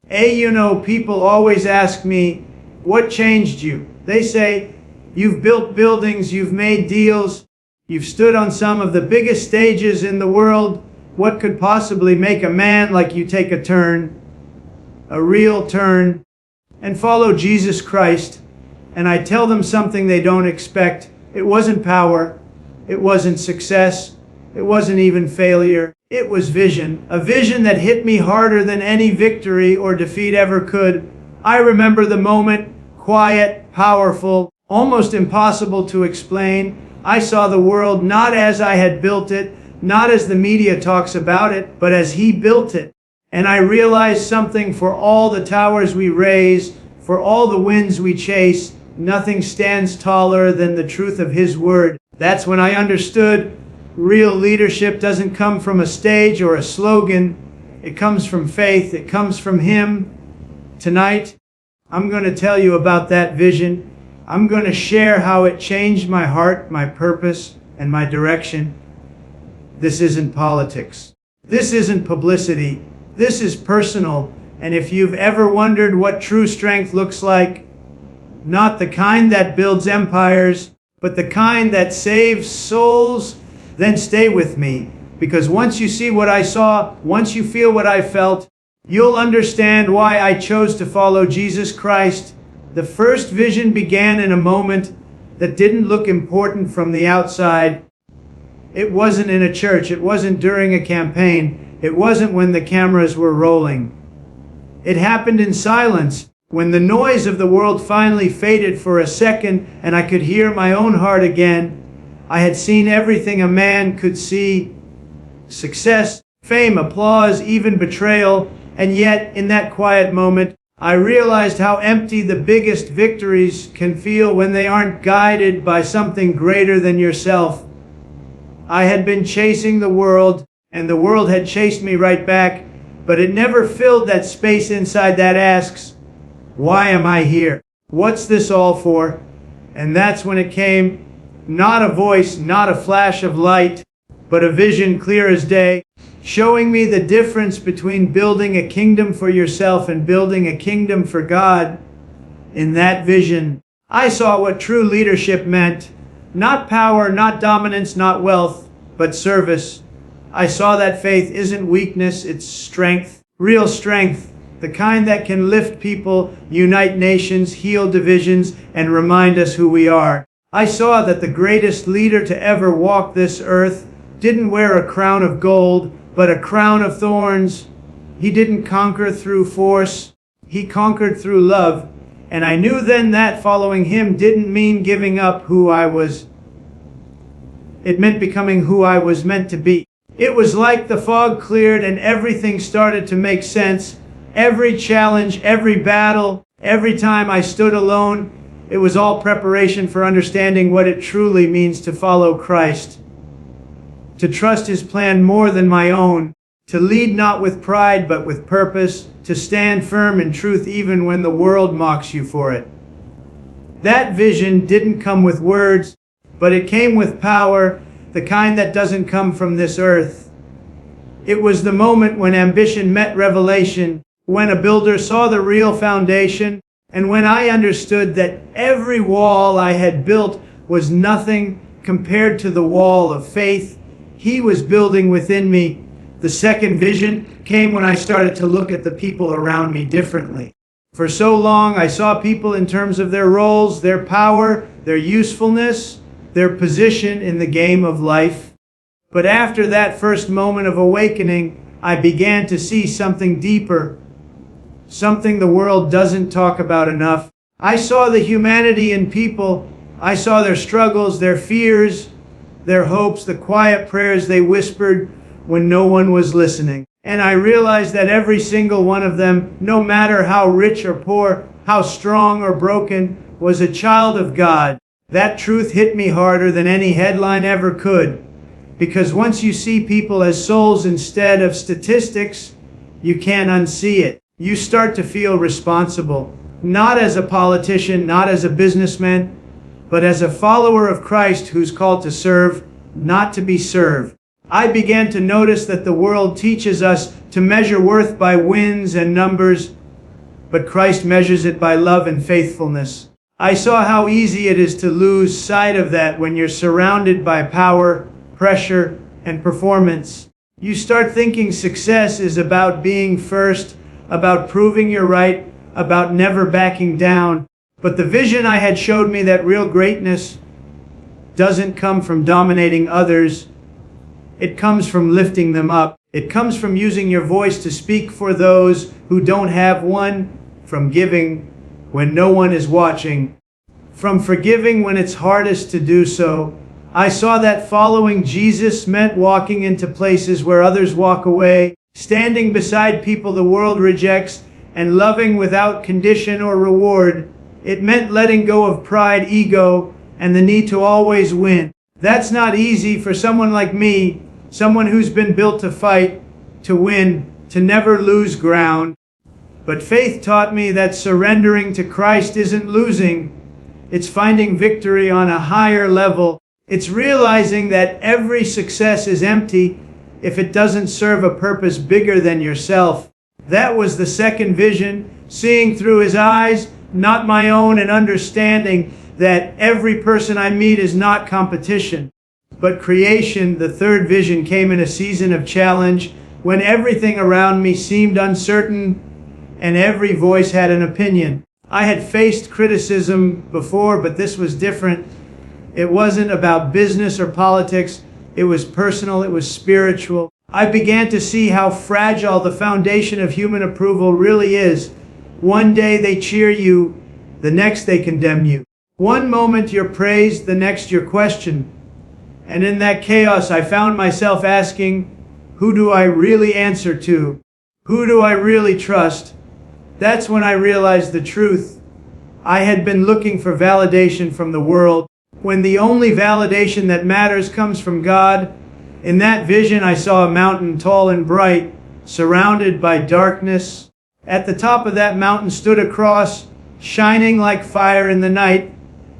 People always ask me, what changed you? They say, you've built buildings, you've made deals, you've stood on some of the biggest stages in the world. What could possibly make a man like you take a turn, a real turn, and follow Jesus Christ? And I tell them something they don't expect. It wasn't power. It wasn't success. It wasn't even failure. It was vision. A vision that hit me harder than any victory or defeat ever could. I remember the moment, quiet, powerful, almost impossible to explain. I saw the world not as I had built it, not as the media talks about it, but as He built it. And I realized something: for all the towers we raise, for all the winds we chase, nothing stands taller than the truth of His word. That's when I understood real leadership doesn't come from a stage or a slogan. It comes from faith. It comes from Him. Tonight, I'm going to tell you about that vision. I'm going to share how it changed my heart, my purpose, and my direction. This isn't politics. This isn't publicity. This is personal. And if you've ever wondered what true strength looks like, not the kind that builds empires, but the kind that saves souls, then stay with me. Because once you see what I saw, once you feel what I felt, you'll understand why I chose to follow Jesus Christ. The first vision began in a moment that didn't look important from the outside. It wasn't in a church. It wasn't during a campaign. It wasn't when the cameras were rolling. It happened in silence, when the noise of the world finally faded for a second and I could hear my own heart again. I had seen everything a man could see: success, fame, applause, even betrayal. And yet, in that quiet moment, I realized how empty the biggest victories can feel when they aren't guided by something greater than yourself. I had been chasing the world, and the world had chased me right back, but it never filled that space inside that asks, why am I here? What's this all for? And that's when it came. Not a voice, not a flash of light, but a vision clear as day, showing me the difference between building a kingdom for yourself and building a kingdom for God. In that vision, I saw what true leadership meant. Not power, not dominance, not wealth, but service. I saw that faith isn't weakness, it's strength, real strength, the kind that can lift people, unite nations, heal divisions, and remind us who we are. I saw that the greatest leader to ever walk this earth didn't wear a crown of gold, but a crown of thorns. He didn't conquer through force. He conquered through love. And I knew then that following Him didn't mean giving up who I was. It meant becoming who I was meant to be. It was like the fog cleared and everything started to make sense. Every challenge, every battle, every time I stood alone, it was all preparation for understanding what it truly means to follow Christ. To trust His plan more than my own. To lead not with pride but with purpose. To stand firm in truth even when the world mocks you for it. That vision didn't come with words, but it came with power, the kind that doesn't come from this earth. It was the moment when ambition met revelation, when a builder saw the real foundation, and when I understood that every wall I had built was nothing compared to the wall of faith He was building within me. The second vision came when I started to look at the people around me differently. For so long, I saw people in terms of their roles, their power, their usefulness, their position in the game of life. But after that first moment of awakening, I began to see something deeper, something the world doesn't talk about enough. I saw the humanity in people. I saw their struggles, their fears, their hopes, the quiet prayers they whispered when no one was listening. And I realized that every single one of them, no matter how rich or poor, how strong or broken, was a child of God. That truth hit me harder than any headline ever could. Because once you see people as souls instead of statistics, you can't unsee it. You start to feel responsible, not as a politician, not as a businessman, but as a follower of Christ who's called to serve, not to be served. I began to notice that the world teaches us to measure worth by wins and numbers, but Christ measures it by love and faithfulness. I saw how easy it is to lose sight of that when you're surrounded by power, pressure, and performance. You start thinking success is about being first, about proving you're right, about never backing down. But the vision I had showed me that real greatness doesn't come from dominating others. It comes from lifting them up. It comes from using your voice to speak for those who don't have one, from giving when no one is watching, from forgiving when it's hardest to do so. I saw that following Jesus meant walking into places where others walk away, standing beside people the world rejects, and loving without condition or reward. It meant letting go of pride, ego, and the need to always win. That's not easy for someone like me, someone who's been built to fight, to win, to never lose ground. But faith taught me that surrendering to Christ isn't losing. It's finding victory on a higher level. It's realizing that every success is empty if it doesn't serve a purpose bigger than yourself. That was the second vision, seeing through his eyes, not my own, and understanding that every person I meet is not competition, but creation. The third vision came in a season of challenge when everything around me seemed uncertain and every voice had an opinion. I had faced criticism before, but this was different. It wasn't about business or politics. It was personal. It was spiritual. I began to see how fragile the foundation of human approval really is. One day they cheer you, the next they condemn you. One moment you're praised, the next you're questioned. And in that chaos, I found myself asking, who do I really answer to? Who do I really trust? That's when I realized the truth. I had been looking for validation from the world, when the only validation that matters comes from God. In that vision, I saw a mountain tall and bright, surrounded by darkness. At the top of that mountain stood a cross, shining like fire in the night.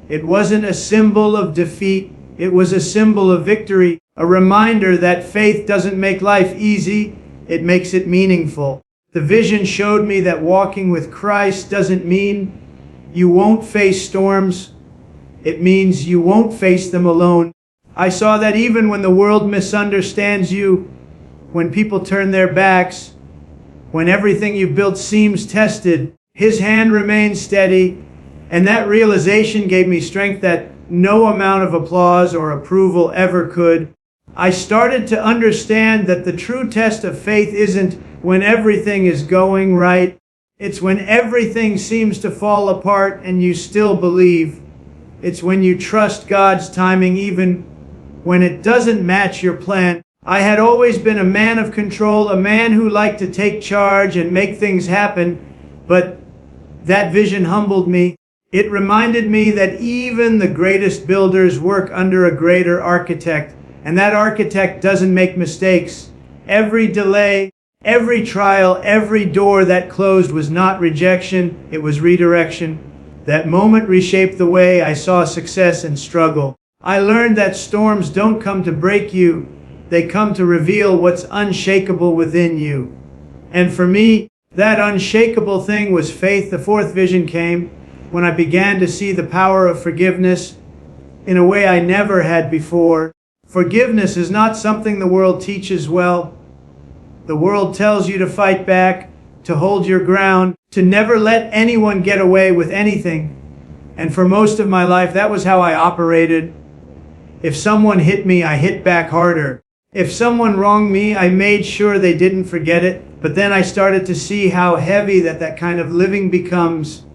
It wasn't a symbol of defeat. It was a symbol of victory, a reminder that faith doesn't make life easy. It makes it meaningful. The vision showed me that walking with Christ doesn't mean you won't face storms. It means you won't face them alone. I saw that even when the world misunderstands you, when people turn their backs, when everything you've built seems tested, His hand remains steady. And that realization gave me strength that no amount of applause or approval ever could. I started to understand that the true test of faith isn't when everything is going right. It's when everything seems to fall apart and you still believe. It's when you trust God's timing even when it doesn't match your plan. I had always been a man of control, a man who liked to take charge and make things happen, but that vision humbled me. It reminded me that even the greatest builders work under a greater architect, and that architect doesn't make mistakes. Every delay, every trial, every door that closed was not rejection, it was redirection. That moment reshaped the way I saw success and struggle. I learned that storms don't come to break you, they come to reveal what's unshakable within you. And for me, that unshakable thing was faith. The fourth vision came when I began to see the power of forgiveness in a way I never had before. Forgiveness is not something the world teaches well. The world tells you to fight back, to hold your ground, to never let anyone get away with anything. And for most of my life, that was how I operated. If someone hit me, I hit back harder. If someone wronged me, I made sure they didn't forget it. But then I started to see how heavy that kind of living becomes.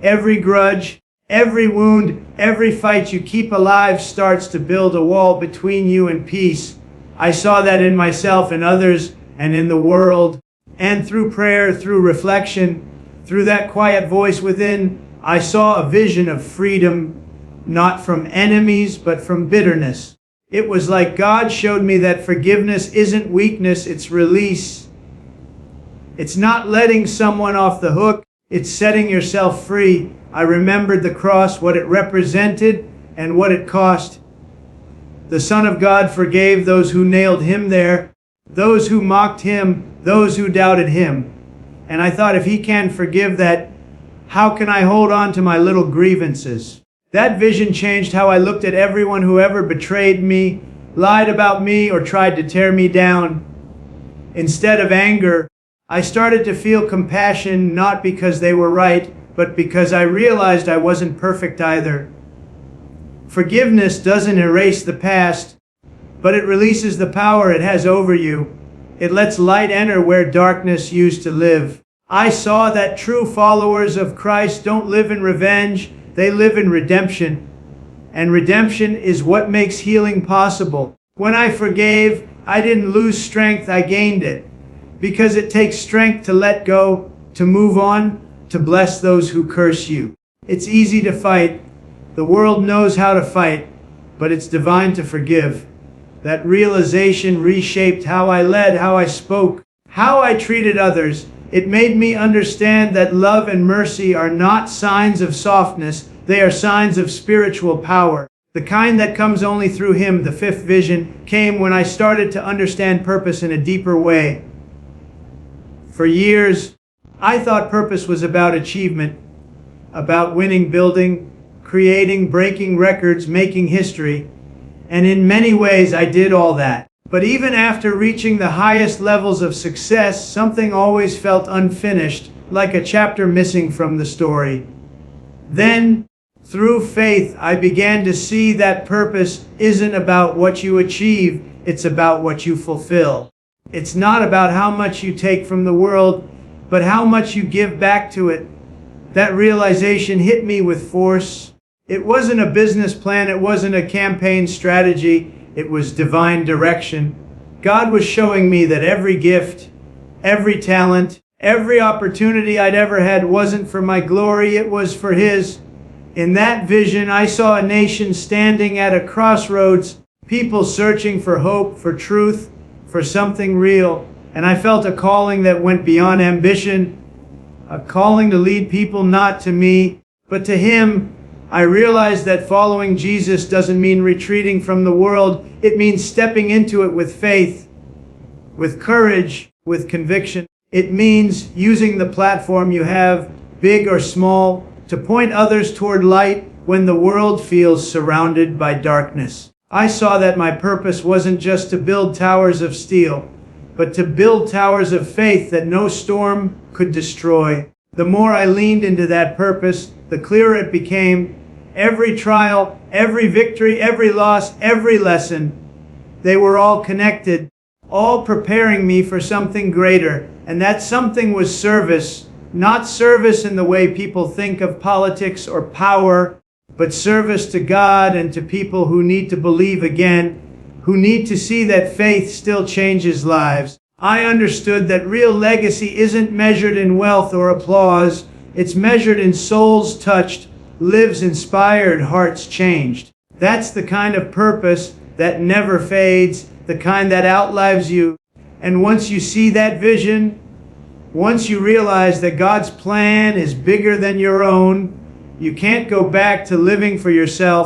Every grudge, every wound, every fight you keep alive starts to build a wall between you and peace. I saw that in myself and others and in the world. And through prayer, through reflection, through that quiet voice within, I saw a vision of freedom, not from enemies, but from bitterness. It was like God showed me that forgiveness isn't weakness, it's release. It's not letting someone off the hook, it's setting yourself free. I remembered the cross, what it represented, and what it cost. The Son of God forgave those who nailed Him there, those who mocked Him, those who doubted Him. And I thought, if he can't forgive that, how can I hold on to my little grievances? That vision changed how I looked at everyone who ever betrayed me, lied about me, or tried to tear me down. Instead of anger, I started to feel compassion, not because they were right, but because I realized I wasn't perfect either. Forgiveness doesn't erase the past, but it releases the power it has over you. It lets light enter where darkness used to live. I saw that true followers of Christ don't live in revenge, they live in redemption. And redemption is what makes healing possible. When I forgave, I didn't lose strength, I gained it. Because it takes strength to let go, to move on, to bless those who curse you. It's easy to fight. The world knows how to fight, but it's divine to forgive. That realization reshaped how I led, how I spoke, how I treated others. It made me understand that love and mercy are not signs of softness, they are signs of spiritual power. The kind that comes only through Him. The fifth vision came when I started to understand purpose in a deeper way. For years, I thought purpose was about achievement, about winning, building, creating, breaking records, making history. And in many ways, I did all that. But even after reaching the highest levels of success, something always felt unfinished, like a chapter missing from the story. Then, through faith, I began to see that purpose isn't about what you achieve, it's about what you fulfill. It's not about how much you take from the world, but how much you give back to it. That realization hit me with force. It wasn't a business plan, it wasn't a campaign strategy, it was divine direction. God was showing me that every gift, every talent, every opportunity I'd ever had wasn't for my glory, it was for His. In that vision, I saw a nation standing at a crossroads, people searching for hope, for truth, for something real. And I felt a calling that went beyond ambition, a calling to lead people not to me, but to Him. I realized that following Jesus doesn't mean retreating from the world. It means stepping into it with faith, with courage, with conviction. It means using the platform you have, big or small, to point others toward light when the world feels surrounded by darkness. I saw that my purpose wasn't just to build towers of steel, but to build towers of faith that no storm could destroy. The more I leaned into that purpose, the clearer it became. Every trial, every victory, every loss, every lesson, they were all connected, all preparing me for something greater. And that something was service, not service in the way people think of politics or power, but service to God and to people who need to believe again, who need to see that faith still changes lives. I understood that real legacy isn't measured in wealth or applause. It's measured in souls touched, lives inspired, hearts changed. That's the kind of purpose that never fades, the kind that outlives you. And once you see that vision, once you realize that God's plan is bigger than your own, you can't go back to living for yourself.